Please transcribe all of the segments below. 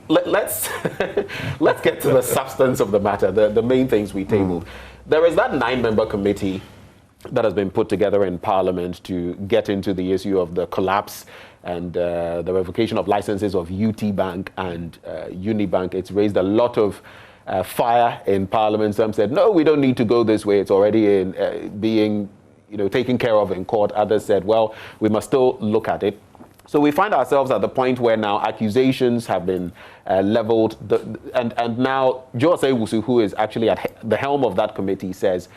let's let's get to the substance of the matter, the main things we tabled. There is that 9-member committee that has been put together in Parliament to get into the issue of the collapse and the revocation of licenses of Unibank and Unibank. It's raised a lot of fire in Parliament. Some said, no, we don't need to go this way. It's already in being taken care of in court. Others said, well, we must still look at it. So we find ourselves at the point where now accusations have been leveled. And now Jose Wusu, who is actually at the helm of that committee, says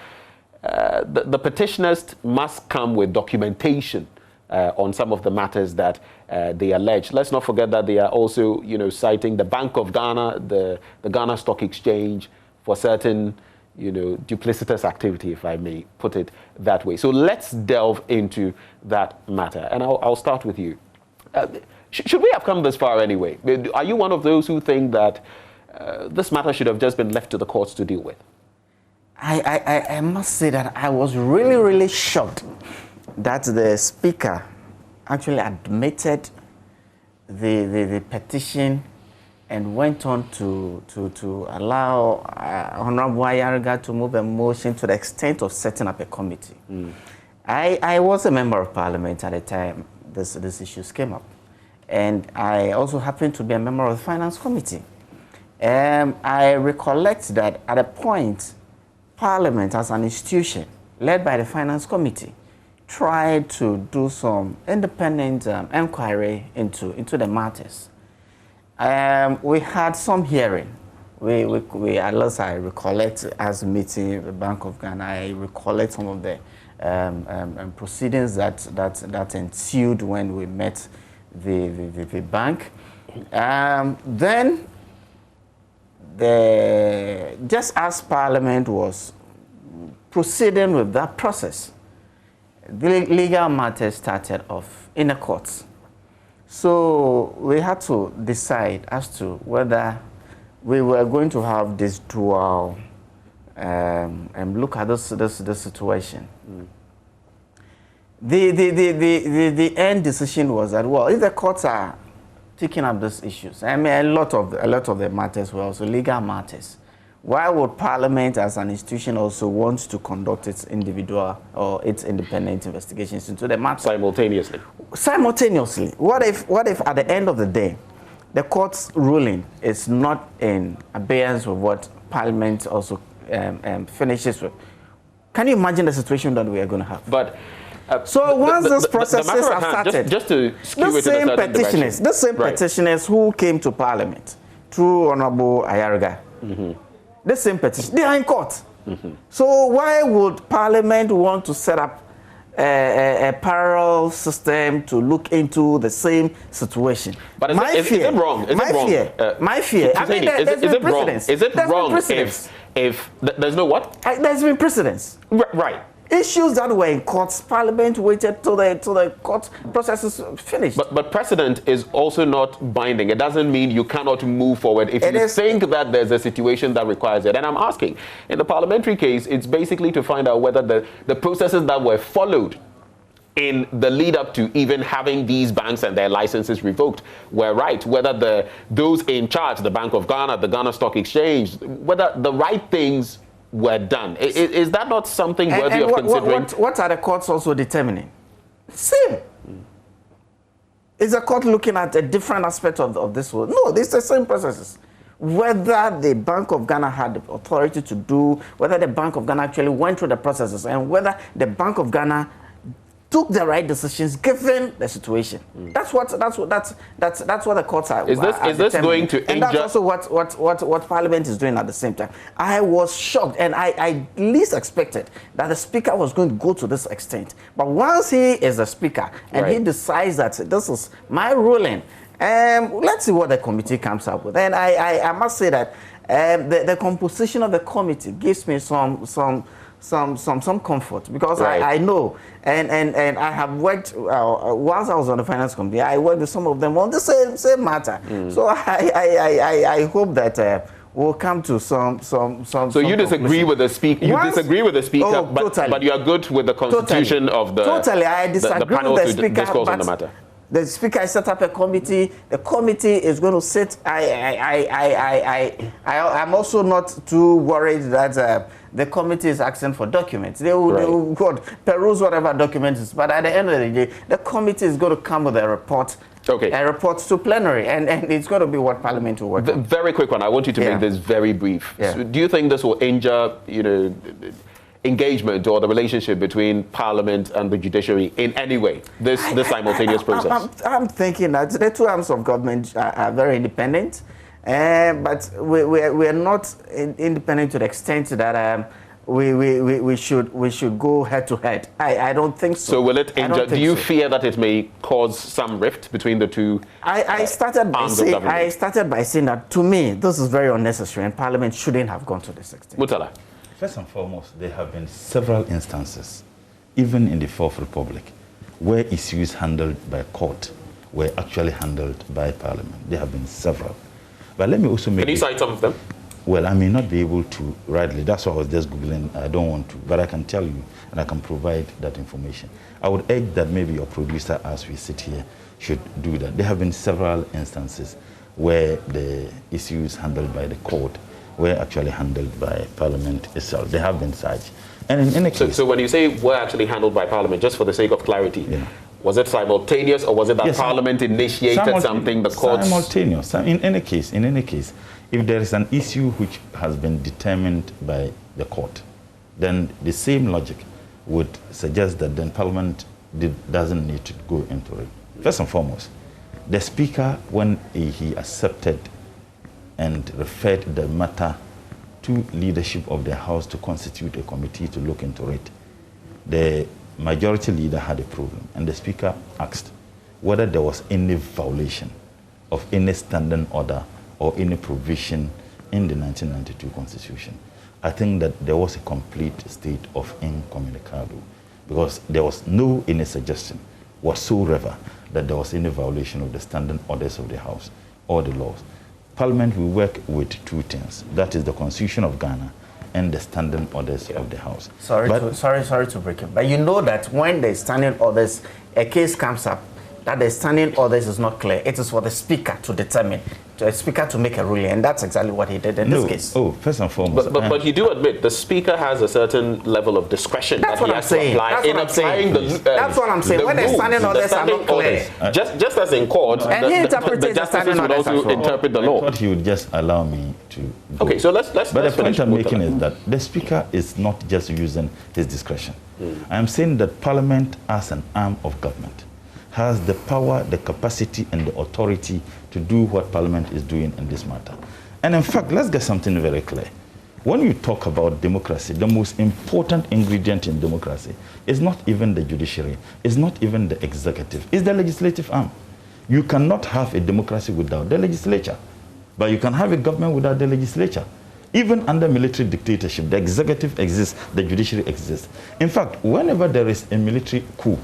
the petitioners must come with documentation on some of the matters that they allege. Let's not forget that they are also, citing the Bank of Ghana, the Ghana Stock Exchange for certain, duplicitous activity, if I may put it that way. So let's delve into that matter. And I'll start with you. Should we have come this far anyway? Are you one of those who think that this matter should have just been left to the courts to deal with? I must say that I was really, really shocked that the Speaker actually admitted the petition and went on to allow Honorable Ayariga to move a motion to the extent of setting up a committee. I was a member of Parliament at the time these issues came up. And I also happened to be a member of the Finance Committee. I recollect that at a point, Parliament as an institution, led by the Finance Committee, tried to do some independent inquiry into the matters. We had some hearing. We at least I recollect as meeting the Bank of Ghana, I recollect some of the proceedings that ensued when we met the bank. Then, just as Parliament was proceeding with that process, the legal matters started off in the courts. So we had to decide as to whether we were going to have this dual and look at this situation. The end decision was that, well, if the courts are taking up these issues, I mean, a lot of the matters were also legal matters. Why would Parliament as an institution also want to conduct its individual or its independent investigations into the matter? Simultaneously. Simultaneously. What if at the end of the day, the court's ruling is not in abeyance with what Parliament also finishes with? Can you imagine the situation that we are going to have? But so once these processes have started, just to skew it in a certain direction. The same petitioners who came to Parliament through Honorable Ayariga, the same petition, they are in court. So why would Parliament want to set up a parallel system to look into the same situation? But is it wrong? My fear. I mean, there's been precedence. Is it wrong if there's no what? There's been precedence. Right. Issues that were in courts, Parliament waited till the court process is finished. But precedent is also not binding. It doesn't mean you cannot move forward if you think that there's a situation that requires it. And I'm asking, in the parliamentary case, it's basically to find out whether the processes that were followed in the lead up to even having these banks and their licenses revoked were right, whether those in charge, the Bank of Ghana, the Ghana Stock Exchange, whether the right things were done. Is that not something worthy of considering? What are the courts also determining? Same. Is the court looking at a different aspect of this world? No, it's the same processes. Whether the Bank of Ghana had the authority to do, whether the Bank of Ghana actually went through the processes, and whether the Bank of Ghana took the right decisions given the situation. That's what the courts are. Is this going to injure? And that's also what Parliament is doing at the same time. I was shocked, and I least expected that the Speaker was going to go to this extent. But once he is the Speaker and he decides that this is my ruling, let's see what the committee comes up with. And I must say that the composition of the committee gives me some comfort, because I know and I have worked whilst I was on the Finance Committee, I worked with some of them on the same matter. So I hope that we'll come to some. So you disagree with the Speaker? You disagree with the Speaker, but you are good with the constitution of the totally. I disagree the panel with the Speaker, to discourse on the matter. The Speaker has set up a committee. The committee is going to sit. I'm also not too worried that the committee is asking for documents. They will peruse whatever documents, but at the end of the day, the committee is going to come with a report. Okay. A report to plenary, and it's going to be what Parliament will work on. Very quick one. I want you to make this very brief. Yeah. So do you think this will injure, engagement or the relationship between Parliament and the judiciary in any way? This simultaneous process. I'm thinking that the two arms of government are very independent, but we're not independent to the extent that we should go head to head. I don't think so. So will it injure? Do you fear that it may cause some rift between the two? I started by saying that, to me, this is very unnecessary, and Parliament shouldn't have gone to this extent. Mutala. First and foremost, there have been several instances, even in the Fourth Republic, where issues handled by court were actually handled by Parliament. There have been several. But let me also make... Can you cite some of them? Well, I may not be able to rightly. That's why I was just Googling. I don't want to. But I can tell you, and I can provide that information. I would urge that maybe your producer, as we sit here, should do that. There have been several instances where the issues handled by the court were actually handled by Parliament itself. They have been such. And in any case... So when you say were actually handled by Parliament, just for the sake of clarity, was it simultaneous, or was it that Parliament initiated something, the courts... Simultaneous. In any case, if there is an issue which has been determined by the court, then the same logic would suggest that then Parliament doesn't need to go into it. First and foremost, the Speaker, when he accepted and referred the matter to leadership of the House to constitute a committee to look into it, the majority leader had a problem, and the Speaker asked whether there was any violation of any standing order or any provision in the 1992 Constitution. I think that there was a complete state of incommunicado, because there was no any suggestion whatsoever that there was any violation of the standing orders of the House or the laws. Parliament will work with two things. That is the Constitution of Ghana and the standing orders of the House. Sorry to break it, but you know that when the standing orders, a case comes up, that the standing orders is not clear. It is for the Speaker to determine, the Speaker to make a ruling, and that's exactly what he did in this case. Oh, first and foremost. But you do admit the Speaker has a certain level of discretion that he has to apply in applying the That's what I'm saying. When the standing orders are not clear. Just as in court, and he interprets the justices would also interpret the law. I thought he would just allow me to go. Okay, so let's But the point I'm making is that the Speaker is not just using his discretion. I'm saying that Parliament, as an arm of government, has the power, the capacity, and the authority to do what Parliament is doing in this matter. And in fact, let's get something very clear. When you talk about democracy, the most important ingredient in democracy is not even the judiciary, it's not even the executive, it's the legislative arm. You cannot have a democracy without the legislature, but you can have a government without the legislature. Even under military dictatorship, the executive exists, the judiciary exists. In fact, whenever there is a military coup,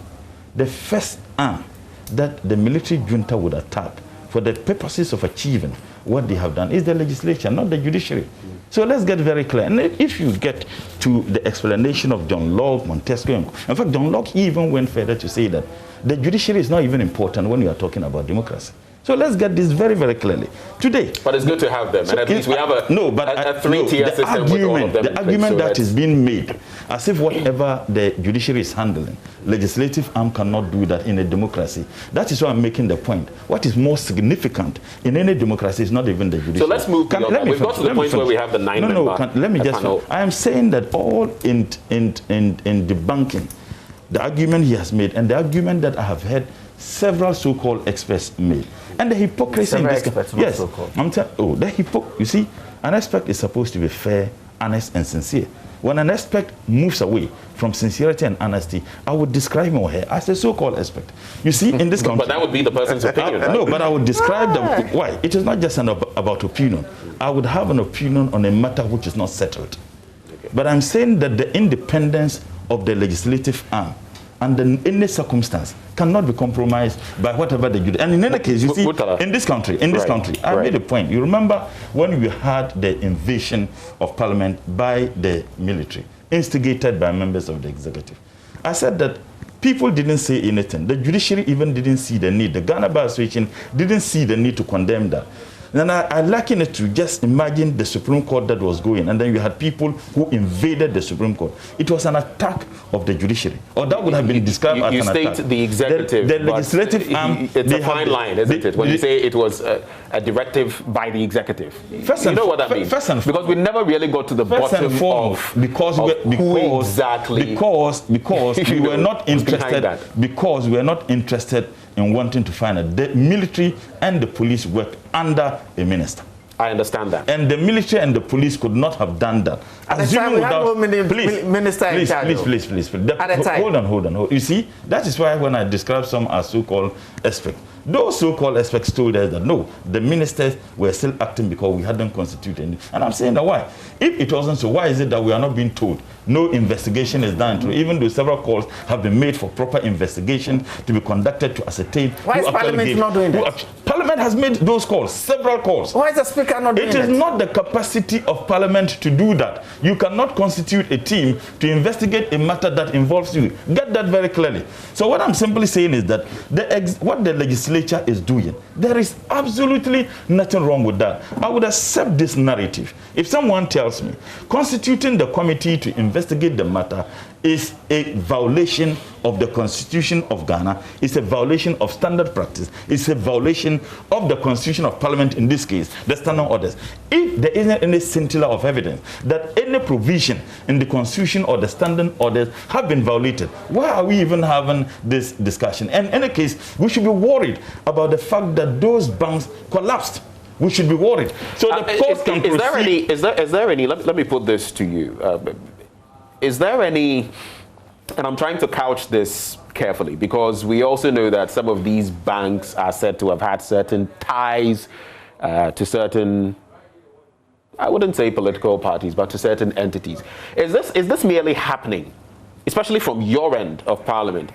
the first arm that the military junta would attack for the purposes of achieving what they have done is the legislature, not the judiciary. So let's get very clear. And if you get to the explanation of John Locke, Montesquieu, in fact, John Locke even went further to say that the judiciary is not even important when you are talking about democracy. So let's get this very, very clearly. Today. But it's good to have them. So and at least we have a three-tier system with all of them. The argument that is being made, as if whatever the judiciary is handling, legislative arm cannot do that in a democracy. That is why I'm making the point. What is more significant in any democracy is not even the judiciary. So let's move beyond. We've got to the point where we have the nine-member let me just panel. I am saying that all in debunking the argument he has made and the argument that I have heard several so-called experts made. And the hypocrisy in this case. Yes. You see, an expert is supposed to be fair, honest, and sincere. When an expert moves away from sincerity and honesty, I would describe him or her as a so-called expert. You see, in this country... But that would be the person's opinion, right? No, but I would describe them... Why? It is not just about opinion. I would have an opinion on a matter which is not settled. Okay. But I'm saying that the independence of the legislative arm under any circumstance cannot be compromised by whatever they do. And in any case, you see, in this country, I made a point. You remember when we had the invasion of Parliament by the military, instigated by members of the executive. I said that People didn't say anything. The judiciary even didn't see the need. The Ghana Bar Association didn't see the need to condemn that. And I liken it to just imagine the Supreme Court that was going, and then you had people who invaded the Supreme Court. It was an attack of the judiciary, or that would have been described as an attack. You state the executive, the legislative arm. It's a fine line, isn't it? When you say it was a directive by the executive, you know what that means? Because we never really got to the bottom of who exactly. Because we were not interested. Because we were not interested in wanting to find out. The military and the police worked under a minister. I understand that. And the military and the police could not have done that. Assuming without minister in charge. Please. Hold on. You see, that is why when I describe some as so-called experts, those so-called experts told us that no, the ministers were still acting because we hadn't constituted any. And I'm saying that why? If it wasn't so, why is it that we are not being told no investigation is done through, even though several calls have been made for proper investigation to be conducted to ascertain why is Parliament not doing that? Parliament has made those calls, several calls. Why is the Speaker not doing that? It is not the capacity of Parliament to do that. You cannot constitute a team to investigate a matter that involves you. Get that very clearly. So what I'm simply saying is that what the legislature is doing, there is absolutely nothing wrong with that. I would accept this narrative. If someone tells me constituting the committee to investigate the matter is a violation of the Constitution of Ghana, it's a violation of standard practice, it's a violation of the Constitution of Parliament, in this case, the standing orders. If there isn't any scintilla of evidence that any provision in the Constitution or the standing orders have been violated, why are we even having this discussion? And in any case, we should be worried about the fact that those banks collapsed. We should be worried. So the court can proceed. Is there any, let me put this to you. Is there any, and I'm trying to couch this carefully, because we also know that some of these banks are said to have had certain ties to certain, I wouldn't say political parties, but to certain entities. Is this merely happening, especially from your end of Parliament,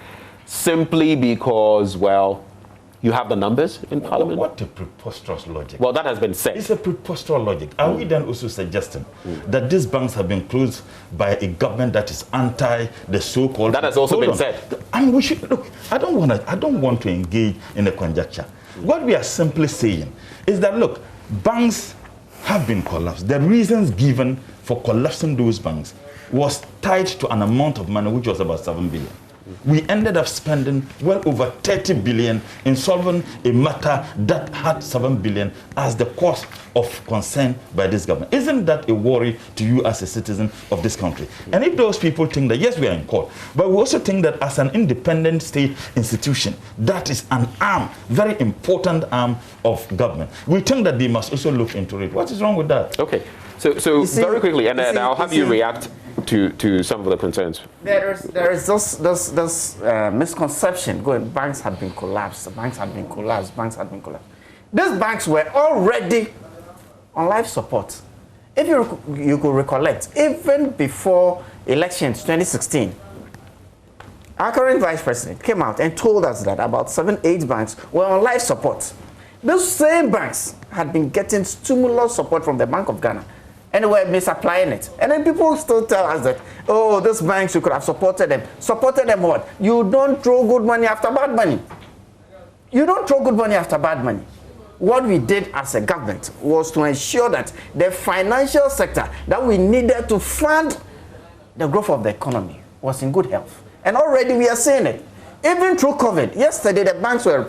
simply because, well, you have the numbers in Parliament? What a preposterous logic. Well, that has been said. It's a preposterous logic. Are we then also suggesting that these banks have been closed by a government that is anti the so-called... That has also been said. And we should, look, I don't want to engage in a conjecture. What we are simply saying is that, look, banks have been collapsed. The reasons given for collapsing those banks was tied to an amount of money which was about 7 billion. We ended up spending well over 30 billion in solving a matter that had 7 billion as the cause of concern by this government. Isn't that a worry to you as a citizen of this country? And if those people think that, yes, we are in court, but we also think that as an independent state institution, that is an arm, very important arm of government, we think that they must also look into it. What is wrong with that? Okay. So very quickly, and then I'll have you react to some of the concerns. There is this misconception going, banks have been collapsed, banks have been collapsed. These banks were already on life support. If you could recollect, even before elections 2016, our current vice president came out and told us that about 7-8 banks were on life support. Those same banks had been getting stimulus support from the Bank of Ghana, and they were misapplying it. And then people still tell us that, oh, these banks, you could have supported them. Supported them what? You don't throw good money after bad money. You don't throw good money after bad money. What we did as a government was to ensure that the financial sector that we needed to fund the growth of the economy was in good health. And already we are seeing it. Even through COVID, yesterday the banks were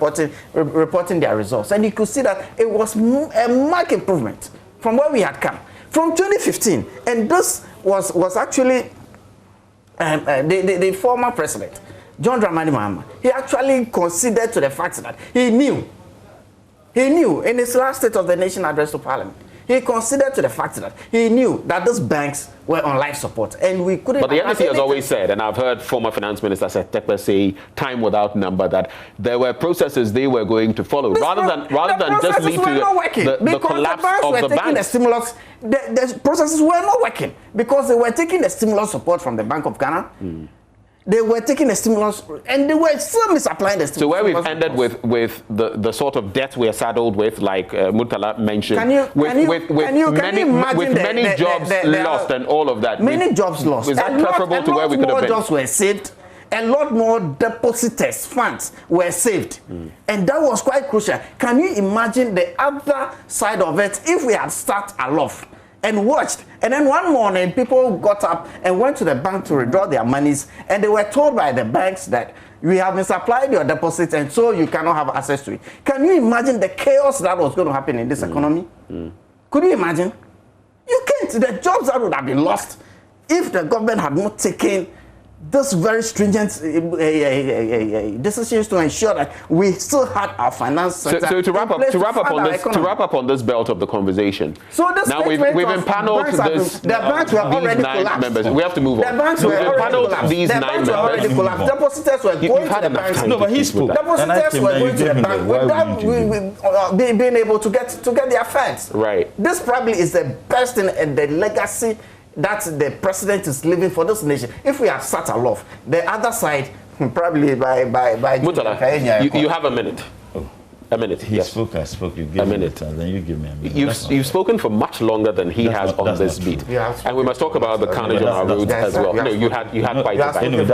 reporting their results, and you could see that it was a marked improvement from where we had come. From 2015, and this was actually the former president, John Dramani Mahama. He actually considered to the fact that he knew in his last State of the Nation address to Parliament, he considered to the fact that he knew that these banks were on life support, and we couldn't. But the NDC has always said, and I've heard former Finance Minister Tekpe say time without number, that there were processes they were going to follow, rather than just lead to the collapse of the banks. The processes were not working because they were taking the stimulus support from the Bank of Ghana. They were taking the stimulus, and they were still misapplying the stimulus. So where we've ended with the sort of debt we are saddled with, like Murtala mentioned, with many jobs lost and all of that. Many jobs lost. Is that preferable to where we could have been? Jobs were saved, a lot more depositors' funds were saved. And that was quite crucial. Can you imagine the other side of it if we had started aloft and watched? And then one morning, people got up and went to the bank to withdraw their monies, and they were told by the banks that we have misapplied your deposits and so you cannot have access to it. Can you imagine the chaos that was going to happen in this economy? Could you imagine? You can't. The jobs that would have been lost if the government had not taken this very stringent decisions to ensure that we still had our finance sector. So to wrap up on this belt of the conversation. So this now we've impaneled this. The banks were already collapsed. Members. We have to move on. The banks were already collapsed. These the 9 banks were already collapsed. Depositors were going to the banks. No, but he spoke. Depositors were going to the bank without being able to get their funds. Right. This probably is the best in the legacy that the president is leaving for this nation. If we have sat aloft, the other side, probably by Murtala, you have a minute. Oh. A minute. He yes. spoke, I spoke. You give a minute. And then you give me a minute. You've spoken for much longer than he has on this beat. And we must talk about the carnage on our roads as well. No, you had quite a bit.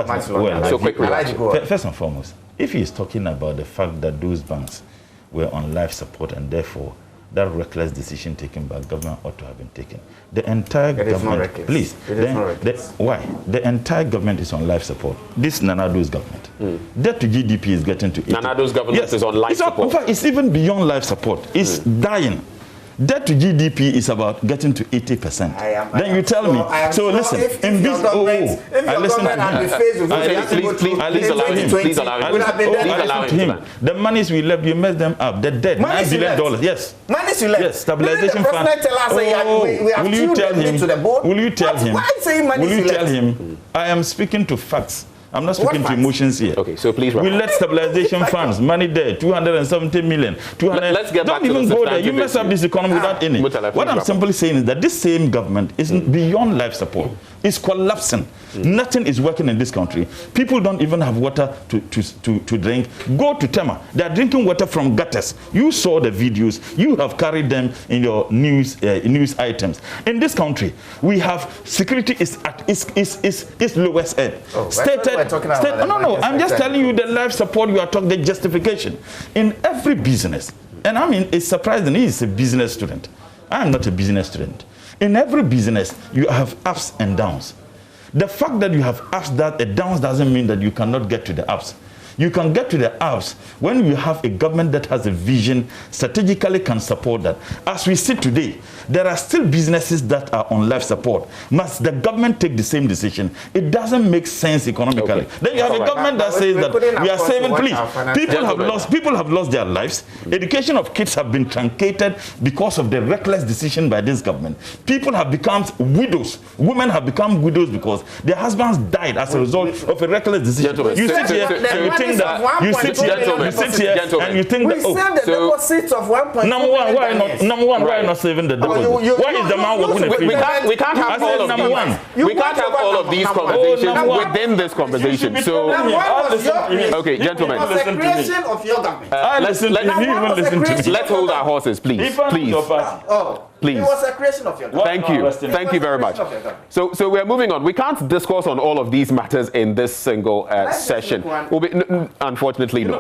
So quick reaction. First and foremost, if he is talking about the fact that those banks were on life support and therefore that reckless decision taken by government ought to have been taken. The entire government, please, why? The entire government is on life support. This Nanado's government. Debt to GDP is getting to 80. Nanado's government is on life support. In fact, it's even beyond life support. It's dying. Debt to GDP is about getting to 80%. Then you tell me. So listen, in this, I listen to him. The monies we left, you messed them up. The debt, $9 billion. Yes. Monies you left. Yes. Stabilization fund. Will you tell him? Will you tell him? Will you tell him? I am speaking to facts. I'm not speaking to emotions here. Okay, so please. We let stabilization funds, money there, 270 million. Let's get back Don't even go there. You mess up this economy without any. What I'm simply saying is that this same government is beyond life support. It's collapsing. Nothing is working in this country. People don't even have water to drink. Go to Tema. They are drinking water from gutters. You saw the videos. You have carried them in your news items. In this country, we have security is at its lowest ebb. No, I'm just telling you the life support you are talking, the justification. In every business, and I mean, it's surprising, he's a business student. I am not a business student. In every business, you have ups and downs. The fact that you have ups and downs doesn't mean that you cannot get to the ups. You can get to the ups when you have a government that has a vision, strategically can support that. As we see today, there are still businesses that are on life support. Must the government take the same decision? It doesn't make sense economically. Okay. Then you have a government that says that we are saving, please. People have lost their lives. Education of kids have been truncated because of the reckless decision by this government. People have become widows. Women have become widows because their husbands died as a result of a reckless decision. You sit here and you think that you sit here and you think that the deposits of 1.2 number one, why not saving the deposit? Why is the man working a free? We can't have all of these. We can't have all of these conversations within this conversation. So, okay, gentlemen, listen to me. Let's hold our horses, please. Please. Please. It was a creation of your government. Thank you very much. So we are moving on. We can't discourse on all of these matters in this single session. Unfortunately, no.